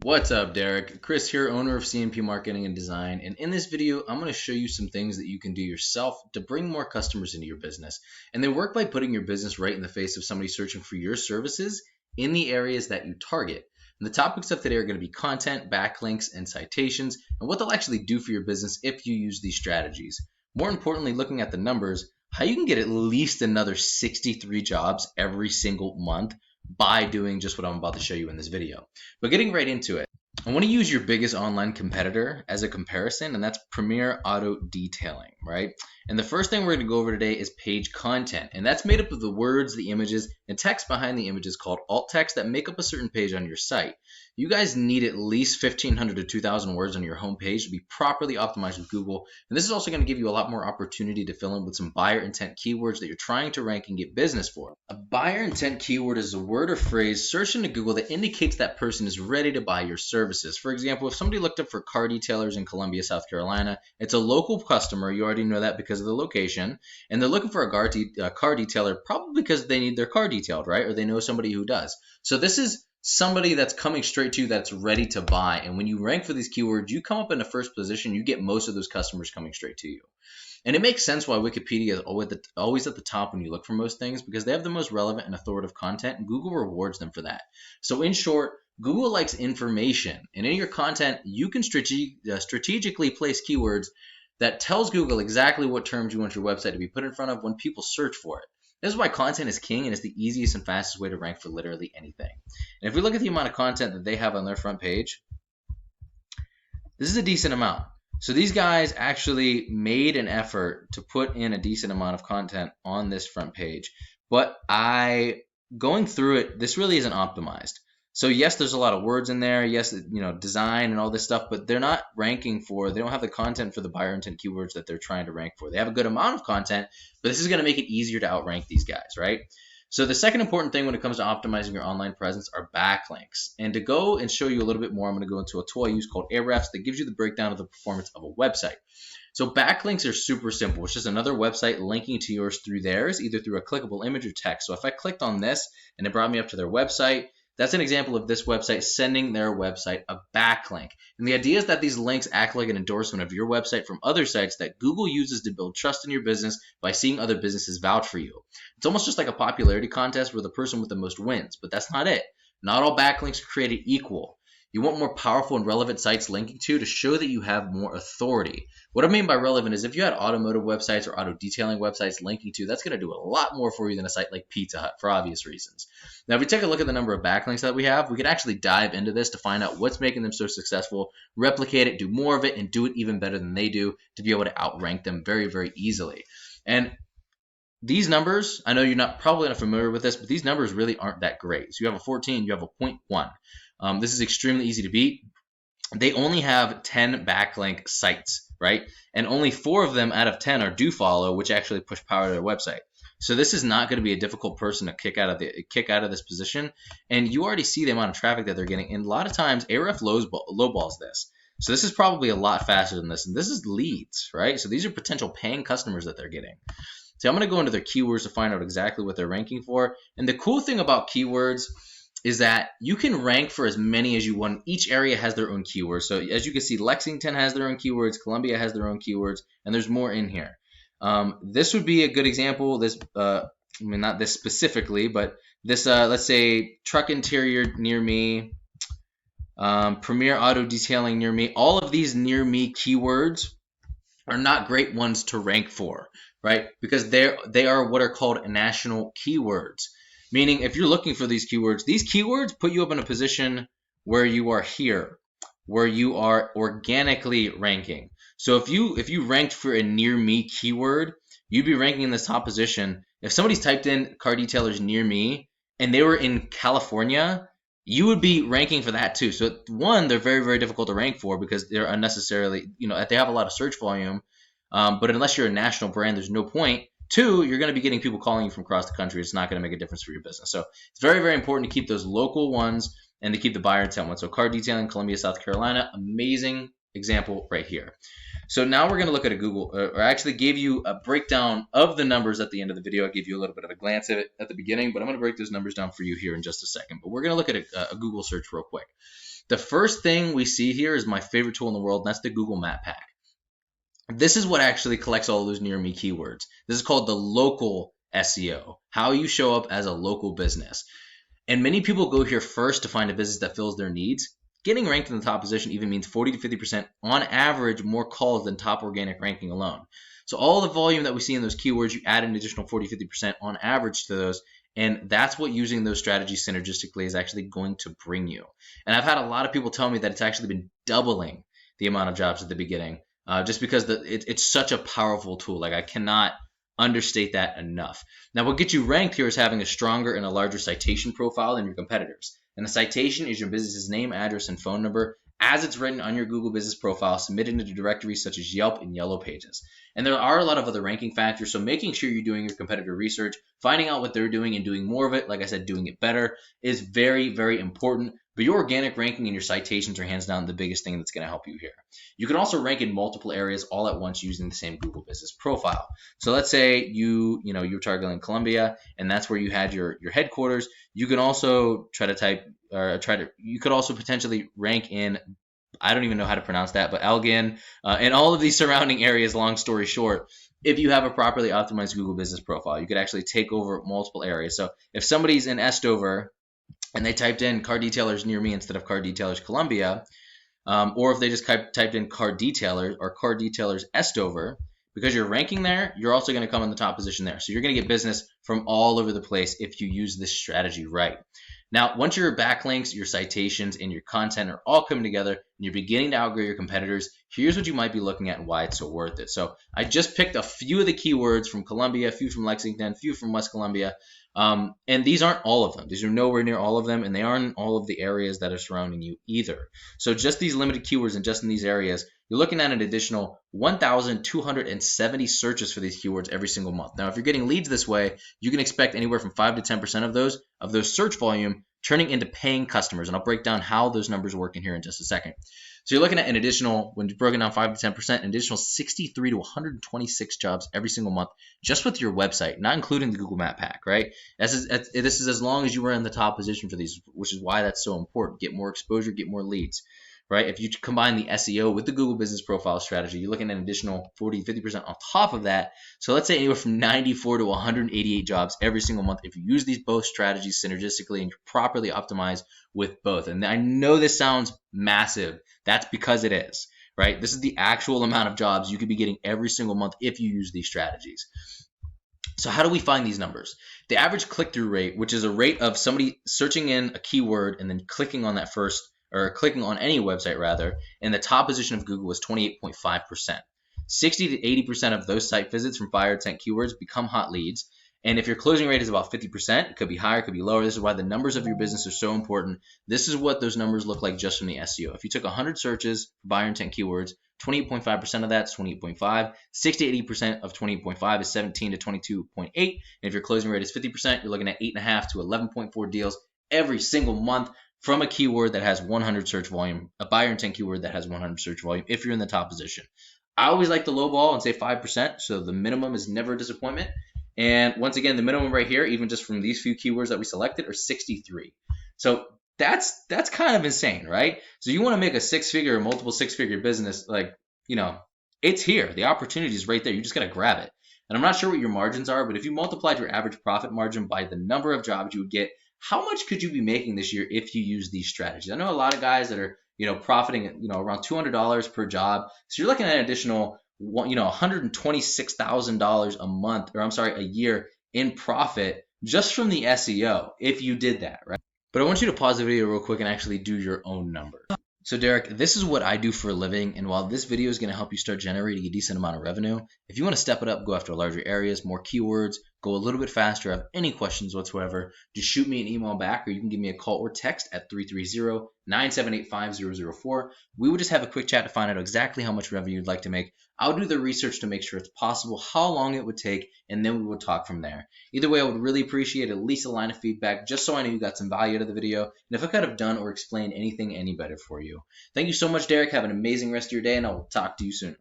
What's up, Derek? Chris here, owner of CNP Marketing and Design, and in this video, I'm going to show you some things that you can do yourself to bring more customers into your business. And they work by putting your business right in the face of somebody searching for your services in the areas that you target. And the topics of today are going to be content, backlinks, and citations, and what they'll actually do for your business if you use these strategies. More importantly, looking at the numbers, how you can get at least another 63 jobs every single month by doing just what I'm about to show you in this video. But getting right into it, I want to use your biggest online competitor as a comparison, and that's Premier Auto Detailing, right? And the first thing we're going to go over today is page content, and that's made up of the words, the images, and text behind the images called alt text that make up a certain page on your site. You guys need at least 1,500 to 2,000 words on your homepage to be properly optimized with Google, and this is also going to give you a lot more opportunity to fill in with some buyer intent keywords that you're trying to rank and get business for. A buyer intent keyword is a word or phrase searched into Google that indicates that person is ready to buy your services. For example, if somebody looked up for car detailers in Columbia, South Carolina, it's a local customer, you already know that because of the location, and they're looking for a car detailer probably because they need their car detailed, right? Or they know somebody who does. So this is somebody that's coming straight to you that's ready to buy. And when you rank for these keywords, you come up in the first position, you get most of those customers coming straight to you. And it makes sense why Wikipedia is always at the top when you look for most things, because they have the most relevant and authoritative content, and Google rewards them for that. So in short, Google likes information, and in your content, you can strategically place keywords that tells Google exactly what terms you want your website to be put in front of when people search for it. This is why content is king, and it's the easiest and fastest way to rank for literally anything. And if we look at the amount of content that they have on their front page, this is a decent amount. So these guys actually made an effort to put in a decent amount of content on this front page. But going through it, this really isn't optimized. So yes, there's a lot of words in there. Yes, design and all this stuff, but they're not ranking they don't have the content for the buyer intent keywords that they're trying to rank for. They have a good amount of content, but this is going to make it easier to outrank these guys, right? So the second important thing when it comes to optimizing your online presence are backlinks. And to go and show you a little bit more, I'm going to go into a tool I use called Ahrefs that gives you the breakdown of the performance of a website. So backlinks are super simple. It's just another website linking to yours through theirs, either through a clickable image or text. So if I clicked on this and it brought me up to their website, that's an example of this website sending their website a backlink. And the idea is that these links act like an endorsement of your website from other sites that Google uses to build trust in your business by seeing other businesses vouch for you. It's almost just like a popularity contest where the person with the most wins, but that's not it. Not all backlinks are created equal. You want more powerful and relevant sites linking to show that you have more authority. What I mean by relevant is if you had automotive websites or auto detailing websites linking to, that's going to do a lot more for you than a site like Pizza Hut for obvious reasons. Now, if we take a look at the number of backlinks that we have, we could actually dive into this to find out what's making them so successful, replicate it, do more of it, and do it even better than they do to be able to outrank them very, very easily. And these numbers, I know you're probably not familiar with this, but these numbers really aren't that great. So you have a 14, you have a 0.1. This is extremely easy to beat. They only have 10 backlink sites, right? And only 4 of them out of 10 are do follow, which actually push power to their website. So this is not going to be a difficult person to kick out of this position. And you already see the amount of traffic that they're getting. And a lot of times, Ahrefs lowballs this. So this is probably a lot faster than this. And this is leads, right? So these are potential paying customers that they're getting. So I'm going to go into their keywords to find out exactly what they're ranking for. And the cool thing about keywords is that you can rank for as many as you want. Each area has their own keywords. So as you can see, Lexington has their own keywords, Columbia has their own keywords, and there's more in here. This would be a good example. Not this specifically, but this, let's say truck interior near me, Premier Auto Detailing near me. All of these near me keywords are not great ones to rank for, right? Because they are what are called national keywords. Meaning if you're looking for these keywords put you up in a position where you are here, where you are organically ranking. So if you ranked for a near me keyword, you'd be ranking in this top position. If somebody's typed in car detailers near me and they were in California, you would be ranking for that too. So one, they're very, very difficult to rank for because they're unnecessarily, they have a lot of search volume. But unless you're a national brand, there's no point. 2, you're going to be getting people calling you from across the country. It's not going to make a difference for your business. So it's very, very important to keep those local ones and to keep the buyer intent ones. So car detailing, Columbia, South Carolina, amazing example right here. So now we're going to look at a Google, or I actually gave you a breakdown of the numbers at the end of the video. I gave you a little bit of a glance at it at the beginning, but I'm going to break those numbers down for you here in just a second. But we're going to look at a Google search real quick. The first thing we see here is my favorite tool in the world, and that's the Google Map Pack. This is what actually collects all those near me keywords. This is called the local SEO, how you show up as a local business. And many people go here first to find a business that fills their needs. Getting ranked in the top position even means 40 to 50% on average more calls than top organic ranking alone. So all the volume that we see in those keywords, you add an additional 40, 50% on average to those. And that's what using those strategies synergistically is actually going to bring you. And I've had a lot of people tell me that it's actually been doubling the amount of jobs at the beginning, just because it's such a powerful tool. Like, I cannot understate that enough. Now, what gets you ranked here is having a stronger and a larger citation profile than your competitors. And a citation is your business's name, address, and phone number as it's written on your Google business profile, submitted into directories such as Yelp and Yellow Pages. And there are a lot of other ranking factors, so making sure you're doing your competitor research, finding out what they're doing and doing more of it, like I said, doing it better, is very, very important. But your organic ranking and your citations are hands down the biggest thing that's going to help you here. You can also rank in multiple areas all at once using the same Google business profile. So let's say you're targeting Colombia, and that's where you had your headquarters. You can also you could also potentially rank in, I don't even know how to pronounce that, but Elgin, and all of these surrounding areas, long story short. If you have a properly optimized Google business profile, you could actually take over multiple areas. So if somebody's in Estover and they typed in car detailers near me instead of car detailers Columbia, or if they just typed in car detailers or car detailers Estover, because you're ranking there, you're also going to come in the top position there. So you're going to get business from all over the place if you use this strategy right. Now, once your backlinks, your citations, and your content are all coming together and you're beginning to outgrow your competitors, here's what you might be looking at and why it's so worth it. So I just picked a few of the keywords from Columbia, a few from Lexington, a few from West Columbia. And these aren't all of them. These are nowhere near all of them, and they aren't in all of the areas that are surrounding you either. So just these limited keywords and just in these areas, you're looking at an additional 1,270 searches for these keywords every single month. Now, if you're getting leads this way, you can expect anywhere from 5 to 10% of those search volume turning into paying customers. And I'll break down how those numbers work in here in just a second. So you're looking at an additional, when you're broken down 5 to 10%, an additional 63 to 126 jobs every single month just with your website, not including the Google Map Pack, right? This is as long as you were in the top position for these, which is why that's so important. Get more exposure, get more leads, right? If you combine the SEO with the Google Business Profile strategy, you're looking at an additional 40, 50% on top of that. So let's say anywhere from 94 to 188 jobs every single month if you use these both strategies synergistically and you're properly optimized with both. And I know this sounds massive. That's because it is, right? This is the actual amount of jobs you could be getting every single month if you use these strategies. So how do we find these numbers? The average click-through rate, which is a rate of somebody searching in a keyword and then clicking on that first, or clicking on any website rather, in the top position of Google was 28.5%. 60 to 80% of those site visits from fire intent keywords become hot leads. And if your closing rate is about 50%, it could be higher, it could be lower. This is why the numbers of your business are so important. This is what those numbers look like just from the SEO. If you took 100 searches for buyer intent keywords, 28.5% of that's 28.5. 60 to 80% of 28.5 is 17 to 22.8. And if your closing rate is 50%, you're looking at 8.5 to 11.4 deals every single month from a keyword that has 100 search volume, a buyer intent keyword that has 100 search volume if you're in the top position. I always like the low ball and say 5%, so the minimum is never a disappointment. And once again, the minimum right here, even just from these few keywords that we selected, are 63. So that's kind of insane, right? So you want to make a six-figure or multiple six-figure business, it's here. The opportunity is right there. You just got to grab it. And I'm not sure what your margins are, but if you multiplied your average profit margin by the number of jobs you would get, how much could you be making this year if you use these strategies? I know a lot of guys that are, profiting, around $200 per job. So you're looking at an additional, $126,000 a year in profit just from the SEO if you did that, right? But I want you to pause the video real quick and actually do your own number. So Derek, this is what I do for a living, and while this video is going to help you start generating a decent amount of revenue, if you want to step it up, go after larger areas, more keywords, go a little bit faster, have any questions whatsoever, just shoot me an email back, or you can give me a call or text at 330-978-5004. We will just have a quick chat to find out exactly how much revenue you'd like to make. I'll do the research to make sure it's possible, how long it would take, and then we will talk from there. Either way, I would really appreciate at least a line of feedback just so I know you got some value out of the video, and if I could have done or explained anything any better for you. Thank you so much, Derek. Have an amazing rest of your day, and I will talk to you soon.